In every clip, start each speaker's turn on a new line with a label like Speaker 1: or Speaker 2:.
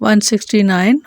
Speaker 1: 169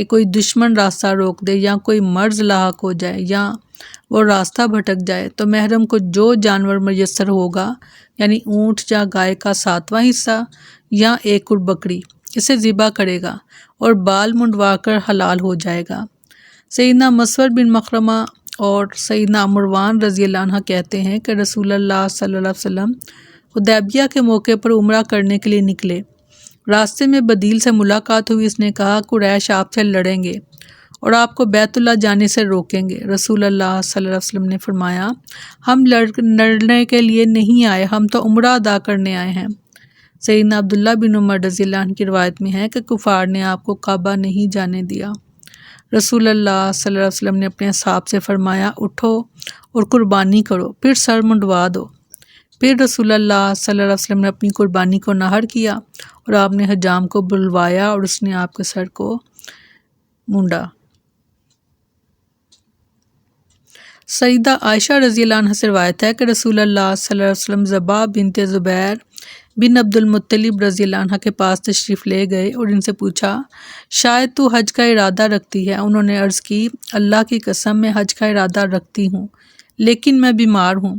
Speaker 1: کہ کوئی دشمن راستہ روک دے یا کوئی مرض لاحق ہو جائے یا وہ راستہ بھٹک جائے تو محرم کو جو جانور میسر ہوگا یعنی اونٹ یا گائے کا 7واں حصہ یا ایک بکری اسے ذبح کرے گا اور بال منڈوا کر حلال ہو جائے گا۔ سیدنا مسور بن مخرمہ اور سیدنا مروان رضی اللہ عنہ کہتے ہیں کہ رسول اللہ صلی اللہ علیہ وسلم حدیبیہ کے موقع پر عمرہ کرنے کے لیے نکلے۔ راستے میں بدیل سے ملاقات ہوئی۔ اس نے کہا قریش آپ سے لڑیں گے اور آپ کو بیت اللہ جانے سے روکیں گے۔ رسول اللہ صلی اللہ علیہ وسلم نے فرمایا ہم لڑنے کے لیے نہیں آئے، ہم تو عمرہ ادا کرنے آئے ہیں۔ سیدنا عبداللہ بن عمر رضی اللہ عنہ کی روایت میں ہے کہ کفار نے آپ کو کعبہ نہیں جانے دیا۔ رسول اللہ صلی اللہ علیہ وسلم نے اپنے اصحاب سے فرمایا اٹھو اور قربانی کرو، پھر سر منڈوا دو۔ پھر رسول اللہ صلی اللہ علیہ وسلم نے اپنی قربانی کو نحر کیا اور آپ نے حجام کو بلوایا اور اس نے آپ کے سر کو مونڈا۔ سیدہ عائشہ رضی اللہ عنہ سے روایت ہے کہ رسول اللہ صلی اللہ علیہ وسلم زبا بنت زبیر بن عبد المطلب رضی اللہ عنہ کے پاس تشریف لے گئے اور ان سے پوچھا شاید تو حج کا ارادہ رکھتی ہے؟ انہوں نے عرض کی اللہ کی قسم میں حج کا ارادہ رکھتی ہوں لیکن میں بیمار ہوں۔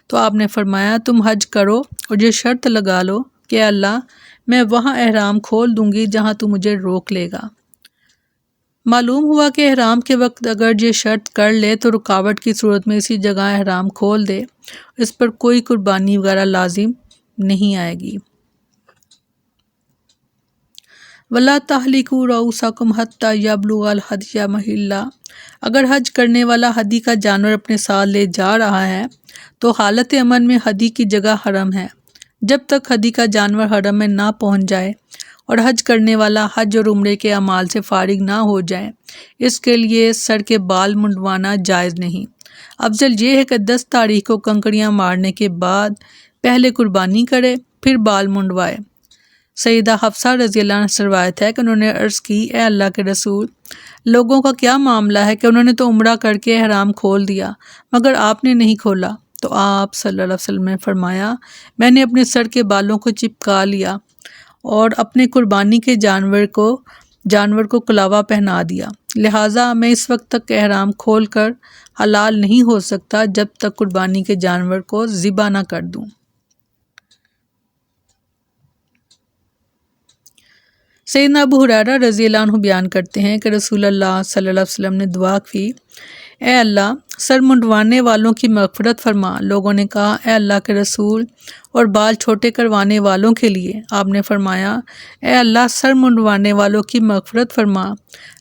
Speaker 1: تو آپ نے فرمایا تم حج کرو اور یہ شرط لگا لو کہ اللہ میں وہاں احرام کھول دوں گی جہاں تو مجھے روک لے گا۔ معلوم ہوا کہ احرام کے وقت اگر یہ شرط کر لے تو رکاوٹ کی صورت میں اسی جگہ احرام کھول دے، اس پر کوئی قربانی وغیرہ لازم نہیں آئے گی۔ وَلَا تَحْلِقُوا رُؤُوسَكُمْ حَتَّى يَبْلُغَ الْهَدْيَ مَحِلَّهُ، اگر حج کرنے والا ہدی کا جانور اپنے ساتھ لے جا رہا ہے تو حالت امن میں ہدی کی جگہ حرم ہے جب تک ہدی کا جانور حرم میں نہ پہنچ جائے اور حج کرنے والا حج اور عمرے کے اعمال سے فارغ نہ ہو جائے۔ اس کے لیے سر کے بال منڈوانا جائز نہیں۔ افضل یہ ہے کہ 10 تاریخ کو کنکریاں مارنے کے بعد پہلے قربانی کرے پھر بال منڈوائے۔ سیدہ حفصہ رضی اللہ عنہ سے روایت ہے کہ انہوں نے عرض کی اے اللہ کے رسول، لوگوں کا کیا معاملہ ہے کہ انہوں نے تو عمرہ کر کے احرام کھول دیا مگر آپ نے نہیں کھولا؟ تو آپ صلی اللہ علیہ وسلم نے فرمایا میں نے اپنے سر کے بالوں کو چپکا لیا اور اپنے قربانی کے جانور کو کلاوہ پہنا دیا، لہٰذا میں اس وقت تک احرام کھول کر حلال نہیں ہو سکتا جب تک قربانی کے جانور کو ذبح نہ کر دوں۔ سیدنا ابو ہریرہ رضی اللہ عنہ بیان کرتے ہیں کہ رسول اللہ صلی اللہ علیہ وسلم نے دعا کی اے اللہ سر منڈوانے والوں کی مغفرت فرما۔ لوگوں نے کہا اے اللہ کے رسول اور بال چھوٹے کروانے والوں کے لیے؟ آپ نے فرمایا اے اللہ سر منڈوانے والوں کی مغفرت فرما۔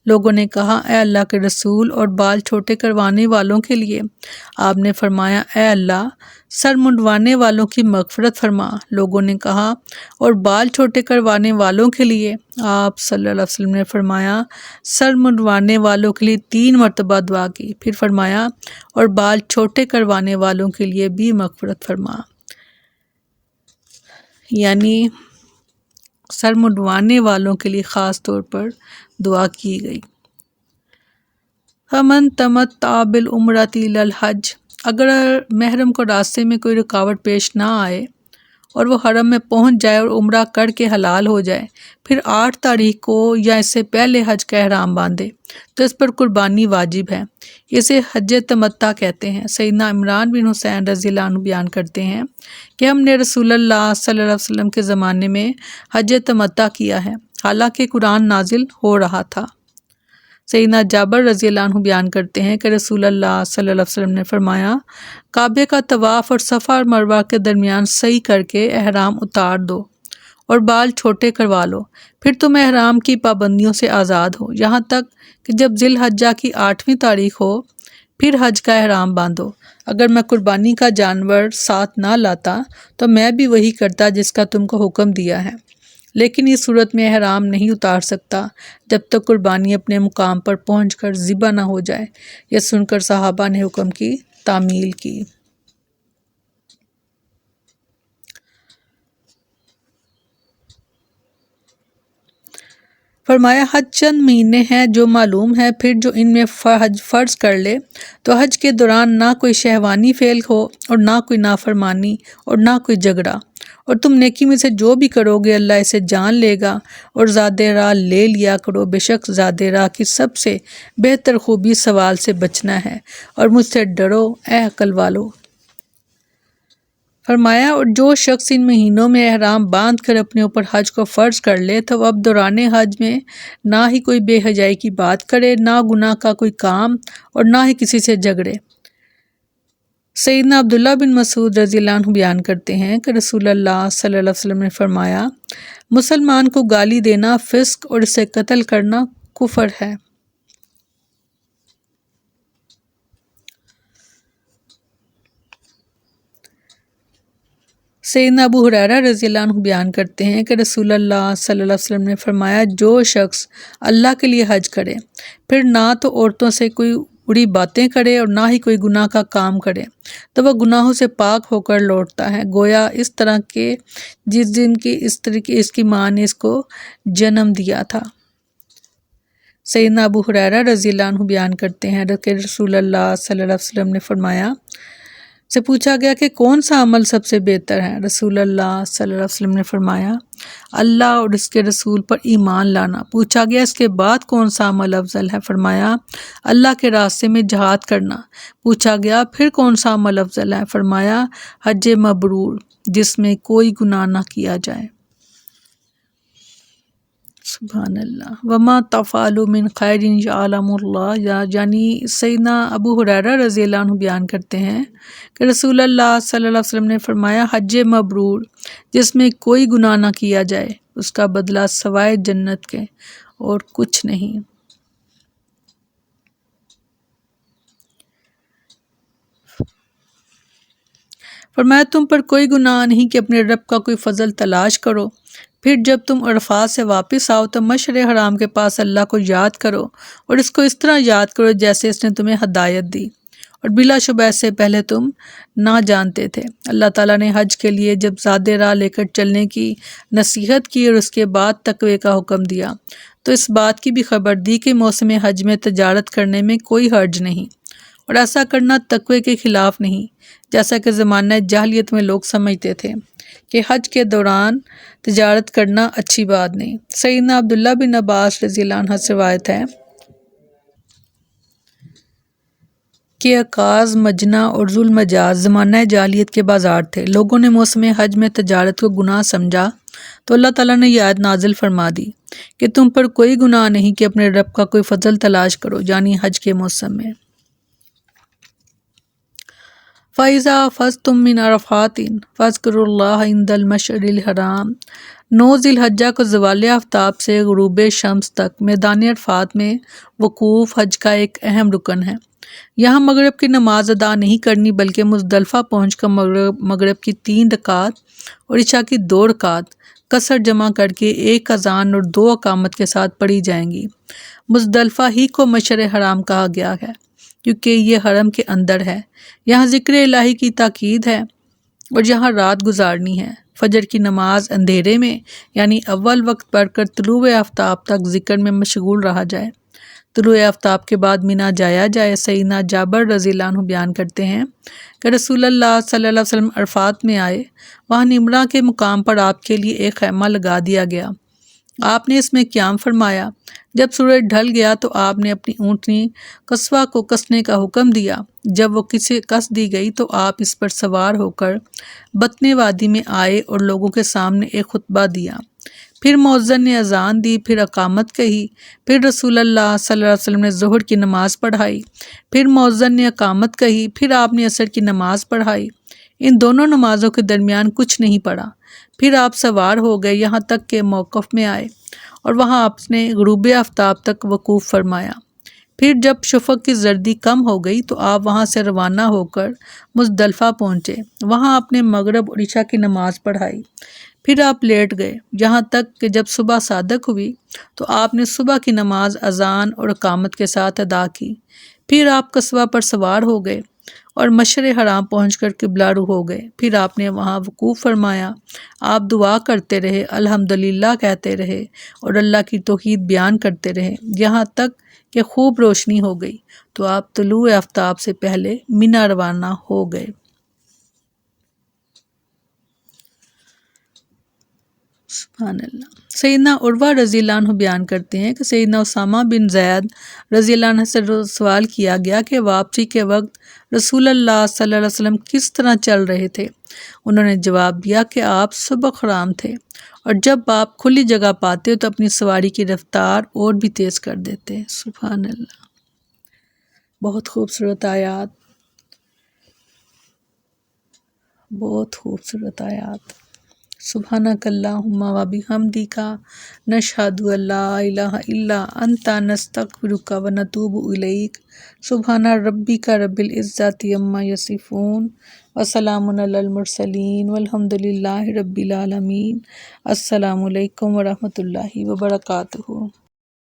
Speaker 1: لوگوں نے کہا اے اللہ کے رسول اور بال چھوٹے کروانے والوں کے لیے؟ آپ نے فرمایا اے اللہ سر منڈوانے والوں کی مغفرت فرما۔ لوگوں نے کہا اور بال چھوٹے کروانے والوں کے لیے؟ آپ صلی اللہ علیہ وسلم نے فرمایا سر منڈوانے والوں کے لیے 3 مرتبہ دعا کی، پھر فرمایا اور بال چھوٹے کروانے والوں کے لیے بھی مغفرت فرما، یعنی سر منڈوانے والوں کے لیے خاص طور پر دعا کی گئی۔ فَمَن تَمَتَّعَ بِالْعُمْرَةِ إِلَى الْحَجِّ، اگر محرم کو راستے میں کوئی رکاوٹ پیش نہ آئے اور وہ حرم میں پہنچ جائے اور عمرہ کر کے حلال ہو جائے، پھر 8 تاریخ کو یا اس سے پہلے حج کا احرام باندھے تو اس پر قربانی واجب ہے۔ اسے حج تمتع کہتے ہیں۔ سیدنا عمران بن حسین رضی اللہ عنہ بیان کرتے ہیں کہ ہم نے رسول اللہ صلی اللہ علیہ وسلم کے زمانے میں حج تمتع کیا ہے حالانکہ قرآن نازل ہو رہا تھا۔ سیدنا جابر رضی اللہ عنہ بیان کرتے ہیں کہ رسول اللہ صلی اللہ علیہ وسلم نے فرمایا کعبے کا طواف اور صفا اور مروہ کے درمیان سعی کر کے احرام اتار دو اور بال چھوٹے کروا لو، پھر تم احرام کی پابندیوں سے آزاد ہو یہاں تک کہ جب ذی الحجہ کی 8ویں تاریخ ہو پھر حج کا احرام باندھو۔ اگر میں قربانی کا جانور ساتھ نہ لاتا تو میں بھی وہی کرتا جس کا تم کو حکم دیا ہے، لیکن اس صورت میں احرام نہیں اتار سکتا جب تک قربانی اپنے مقام پر پہنچ کر ذبح نہ ہو جائے۔ یہ سن کر صحابہ نے حکم کی تعمیل کی۔ فرمایا حج چند مہینے ہیں جو معلوم ہے، پھر جو ان میں حج فرض کر لے تو حج کے دوران نہ کوئی شہوانی فعل ہو اور نہ کوئی نافرمانی اور نہ کوئی جھگڑا، اور تم نیکی میں سے جو بھی کرو گے اللہ اسے جان لے گا، اور زاد راہ لے لیا کرو، بے شک زاد راہ کی سب سے بہتر خوبی سوال سے بچنا ہے، اور مجھ سے ڈرو اے عقل والو۔ فرمایا اور جو شخص ان مہینوں میں احرام باندھ کر اپنے اوپر حج کو فرض کر لے تو اب دوران حج میں نہ ہی کوئی بے حیائی کی بات کرے، نہ گناہ کا کوئی کام، اور نہ ہی کسی سے جھگڑے۔ سیدنا عبداللہ بن مسعود رضی اللہ عنہ بیان کرتے ہیں کہ رسول اللہ صلی اللہ علیہ وسلم نے فرمایا، مسلمان کو گالی دینا فسق اور اسے قتل کرنا کفر ہے۔ سیدنا ابو ہریرہ رضی اللہ عنہ بیان کرتے ہیں کہ رسول اللہ صلی اللہ علیہ وسلم نے فرمایا، جو شخص اللہ کے لیے حج کرے پھر نہ تو عورتوں سے کوئی بری باتیں کرے اور نہ ہی کوئی گناہ کا کام کرے تو وہ گناہوں سے پاک ہو کر لوٹتا ہے، گویا اس طرح کے جس دن کی اس کی ماں نے اس کو جنم دیا تھا۔ سیدنا ابو ہریرہ رضی اللہ عنہ بیان کرتے ہیں کہ رسول اللہ صلی اللہ علیہ وسلم نے فرمایا، سے پوچھا گیا کہ کون سا عمل سب سے بہتر ہے؟ رسول اللہ صلی اللہ علیہ وسلم نے فرمایا، اللہ اور اس کے رسول پر ایمان لانا۔ پوچھا گیا اس کے بعد کون سا عمل افضل ہے؟ فرمایا، اللہ کے راستے میں جہاد کرنا۔ پوچھا گیا پھر کون سا عمل افضل ہے؟ فرمایا، حج مبرور جس میں کوئی گناہ نہ کیا جائے۔ سبحان اللہ۔ وما تفعلوا من خیر یعلم اللہ، یعنی سیدنا ابو ہریرہ رضی اللہ عنہ بیان کرتے ہیں کہ رسول اللہ صلی اللہ علیہ وسلم نے فرمایا، حج مبرور جس میں کوئی گناہ نہ کیا جائے اس کا بدلہ سوائے جنت کے اور کچھ نہیں۔ فرمایا، تم پر کوئی گناہ نہیں کہ اپنے رب کا کوئی فضل تلاش کرو، پھر جب تم عرفات سے واپس آؤ تو مشعر حرام کے پاس اللہ کو یاد کرو اور اس کو اس طرح یاد کرو جیسے اس نے تمہیں ہدایت دی، اور بلا شبہ اس سے پہلے تم نہ جانتے تھے۔ اللہ تعالیٰ نے حج کے لیے جب زاد راہ لے کر چلنے کی نصیحت کی اور اس کے بعد تقوی کا حکم دیا تو اس بات کی بھی خبر دی کہ موسم حج میں تجارت کرنے میں کوئی حرج نہیں، اور ایسا کرنا تقوی کے خلاف نہیں، جیسا کہ زمانہ جاہلیت میں لوگ سمجھتے تھے کہ حج کے دوران تجارت کرنا اچھی بات نہیں۔ سیدنا عبداللہ بن عباس رضی اللہ عنہ سے روایت ہے کہ عکاظ، مجنہ اور ذوالمجاز زمانہ جاہلیت کے بازار تھے۔ لوگوں نے موسم حج میں تجارت کو گناہ سمجھا تو اللہ تعالیٰ نے یہ آیت نازل فرما دی کہ تم پر کوئی گناہ نہیں کہ اپنے رب کا کوئی فضل تلاش کرو، یعنی حج کے موسم میں۔ فَإِذَا أَفَضْتُم مِّنْ عَرَفَاتٍ فَاذْكُرُوا اللَّهَ عِندَ الْمَشْعَرِ الْحَرَامِ۔ 9 ذی الحجہ کو زوال آفتاب سے غروب شمس تک میدان عرفات میں وقوف حج کا ایک اہم رکن ہے۔ یہاں مغرب کی نماز ادا نہیں کرنی بلکہ مزدلفہ پہنچ کر مغرب کی 3 رکعات اور عشاء کی 2 رکعات قصر جمع کر کے 1 اذان اور 2 اقامت کے ساتھ پڑھی جائیں گی۔ مزدلفہ ہی کو مشعر حرام کہا گیا ہے کیونکہ یہ حرم کے اندر ہے، یہاں ذکر الہی کی تاکید ہے اور یہاں رات گزارنی ہے۔ فجر کی نماز اندھیرے میں یعنی اول وقت پڑھ کر طلوع آفتاب تک ذکر میں مشغول رہا جائے، طلوع آفتاب کے بعد مینا جایا جائے۔ سیدنا جابر رضی اللہ عنہ بیان کرتے ہیں کہ رسول اللہ صلی اللہ علیہ وسلم عرفات میں آئے، وہاں نمرہ کے مقام پر آپ کے لیے ایک خیمہ لگا دیا گیا، آپ نے اس میں قیام فرمایا۔ جب سورج ڈھل گیا تو آپ نے اپنی اونٹنی قصوہ کو کسنے کا حکم دیا، جب وہ کس دی گئی تو آپ اس پر سوار ہو کر بطن وادی میں آئے اور لوگوں کے سامنے ایک خطبہ دیا، پھر مؤذن نے اذان دی، پھر اقامت کہی، پھر رسول اللہ صلی اللہ علیہ وسلم نے ظہر کی نماز پڑھائی، پھر مؤذن نے اقامت کہی، پھر آپ نے عصر کی نماز پڑھائی، ان دونوں نمازوں کے درمیان کچھ نہیں پڑھا، پھر آپ سوار ہو گئے یہاں تک کہ موقف میں آئے اور وہاں آپ نے غروب آفتاب تک وقوف فرمایا۔ پھر جب شفق کی زردی کم ہو گئی تو آپ وہاں سے روانہ ہو کر مزدلفہ پہنچے، وہاں آپ نے مغرب اور عشاء کی نماز پڑھائی، پھر آپ لیٹ گئے یہاں تک کہ جب صبح صادق ہوئی تو آپ نے صبح کی نماز اذان اور اقامت کے ساتھ ادا کی، پھر آپ قصوہ پر سوار ہو گئے اور مشرق حرام پہنچ کر قبلہ رو ہو گئے۔ پھر آپ نے وہاں وقوف فرمایا۔ آپ دعا کرتے رہے، الحمدللہ کہتے رہے اور اللہ کی توحید بیان کرتے رہے، یہاں تک کہ خوب روشنی ہو گئی تو آپ طلوع آفتاب سے پہلے منا روانہ ہو گئے۔ سبحان اللہ۔ سیدنا عروہ رضی اللہ عنہ بیان کرتے ہیں کہ سیدنا اسامہ بن زید رضی اللہ عنہ سے سوال کیا گیا کہ واپسی کے وقت رسول اللہ صلی اللہ علیہ وسلم کس طرح چل رہے تھے؟ انہوں نے جواب دیا کہ آپ سبق رام تھے، اور جب آپ کھلی جگہ پاتے تو اپنی سواری کی رفتار اور بھی تیز کر دیتے۔ سبحان اللہ۔ بہت خوبصورت آیات، بہت خوبصورت آیات۔ سبحانک اللہم و بحمدک نشہد ان لا الہ الا انت نستغفرک و نتوب الیک۔ سبحان ربک رب العزۃ عما یصفون وسلام علی المرسلین والحمد للہ رب العالمین۔ السلام علیکم ورحمۃ اللہ وبرکاتہ۔